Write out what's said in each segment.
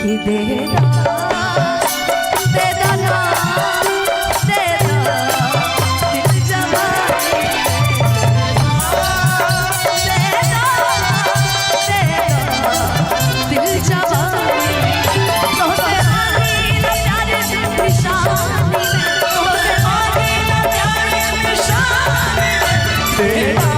कि देना देना देना दिल जवानी देना देना दिल जवानी तो से आगे न प्यारे निशानी तो से आगे न प्यारे निशानी देना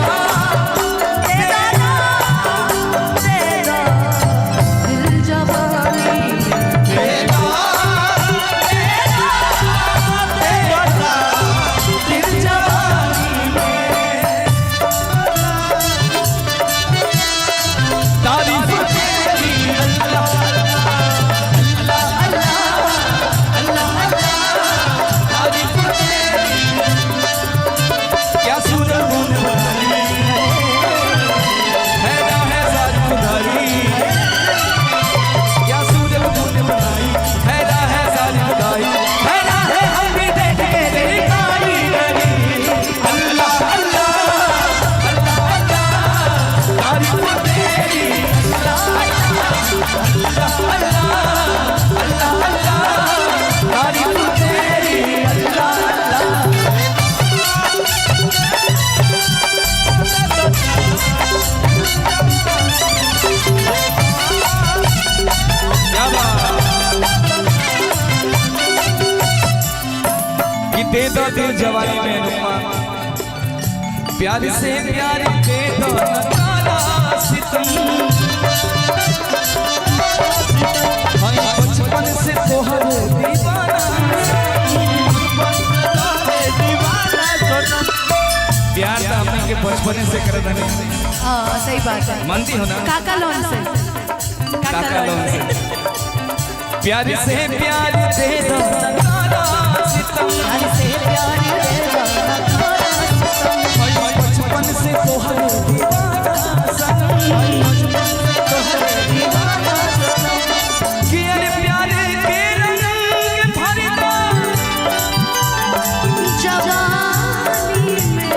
दे दो दिल जवानी में रुमा प्यार से प्यार दे दो नकारा सितम बचपन से तोहर दीवाना प्यार तो हमने के बचपन से कर दने। हाँ सही बात है। मनती हो ना काका लोन से प्यार से प्यार दे दो नकारा सितम प्यार से प्यार दे दो नकारा सितम बचपन से तोहर दीवाना सनम तोहर दीवाना सनम कि अरे प्यार के रंग भर दो जवानी में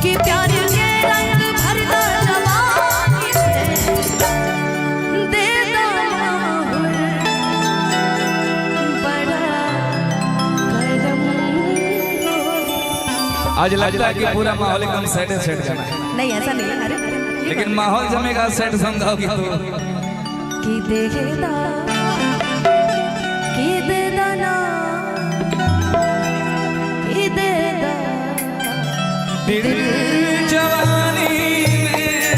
कि प्यार के रंग भर दो जवानी में दे दो आज लगता है कि पूरा माहौल एकदम सेट जाना है। नहीं ऐसा नहीं है। अरे लेकिन माहौल जमेगा सेट समझाओगी तो कि देना कि देना ना कि देना दिल जवानी में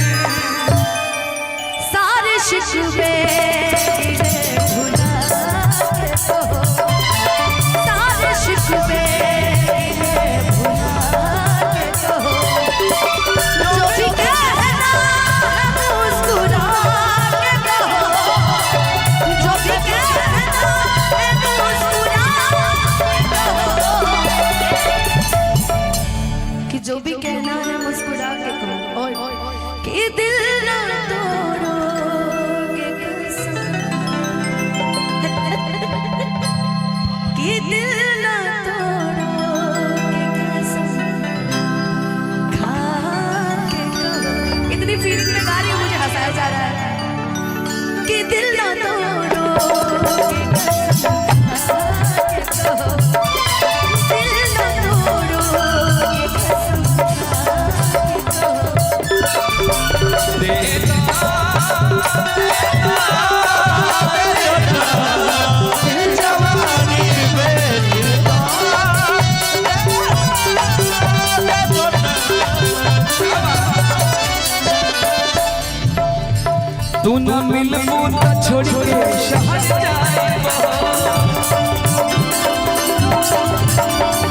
सारे शिकवे भुला के तो सारे शिकवे जो भी कहना है मुस्कुरा के कहो और कि दिल ना तोड़ोगे कसम कि दिल ना तोड़ोगे कसम खा के कहो। इतनी फीलिंग में गा रही हूँ, मुझे हंसाया जा रहा है कि दिल ना तोड़ोगे कसम खा के कहो दिल ना तोड़ोगे कसम तू न मिलबू त छोड़ के शहर जाएबो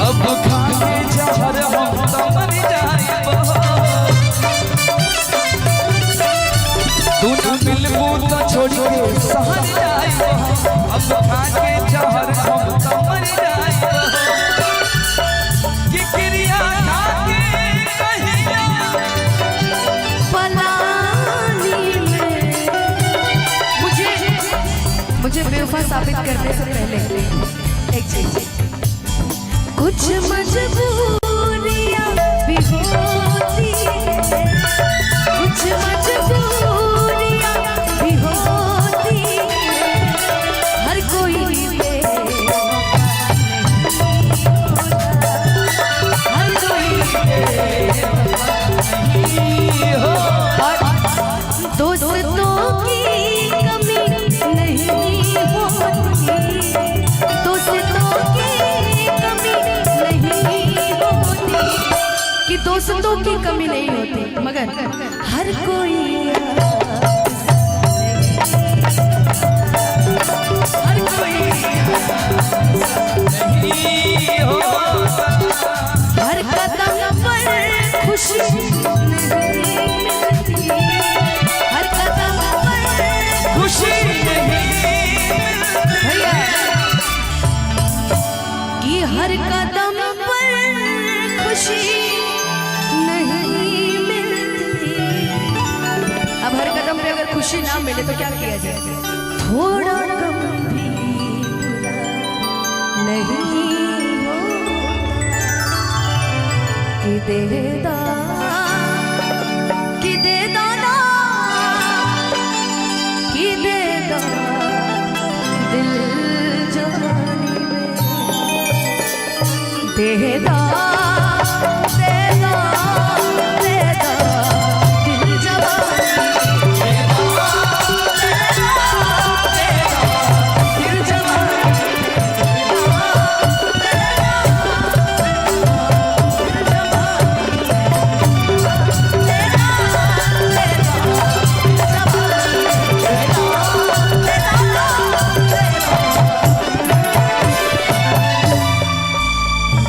अब खा के जहर हम त मर जाएबो तू न मिलबू त छोड़ के शहर जाएबो अब खा के जहर हम त मर जाएबो कि क्रिया खा के कहिया मुझे बेवफा साबित करने से पहले एक चीज, कुछ मजबूरियां भी होती हैं, कुछ मजबूरियां भी होती दोस्तों की कमी नहीं होती, मगर हर कोई हर कोई नहीं होता, हर कदम पर खुशी नहीं मिलती, हर कदम पर खुशी नहीं भैया कि हर कदम पर खुशी नहीं मिलती। अब हर कदम पे अगर खुशी ना मिले तो क्या किया जाए? थोड़ा कम भी बुरा नहीं होता कि देदा कि देदा ना कि देदा दिल जवानी में देदा देदा देदा दिल जवानी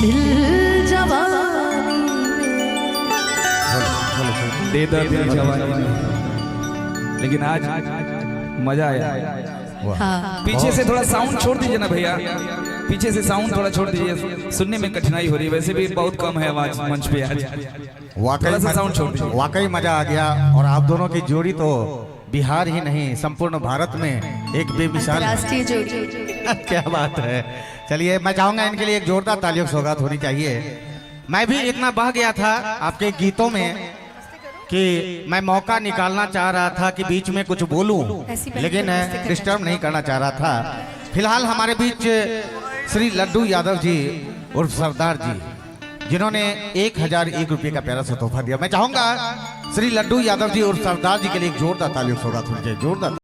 दिल जवानी दे दा दिल जवानी में। लेकिन आज मजा आया। हाँ पीछे से थोड़ा साउंड छोड़ दीजिए ना भैया, पीछे से साउंड थोड़ा छोड़ दीजिए, सुनने में कठिनाई हो रही है, वैसे भी बहुत कम है आवाज मंच पे आज। थोड़ा सा साउंड छोड़ दीजिए। वाकई मजा आ गया। और आप दोनों की जोड़ी तो बिहार ही नहीं संपूर्ण भारत में एक बेमिसाल राष्ट्रीय जोड़ी। क्या बात है। चलिए मैं चाहूंगा इनके लिए एक जोरदार तालियों की सौगात होनी चाहिए। मैं भी इतना बह गया था आपके गीतों में कि मैं मौका निकालना चाह रहा था कि बीच में कुछ बोलूं, लेकिन डिस्टर्ब नहीं करना चाह रहा था। फिलहाल हमारे बीच श्री लड्डू यादव जी उर्फ सरदार जी, जिन्होंने 1001 रुपये का प्यारा सा तोहफा दिया। मैं चाहूंगा श्री लड्डू यादव जी उर्फ सरदार जी के लिए एक जोरदार तालियों की सौगात होनी चाहिए। जोरदार।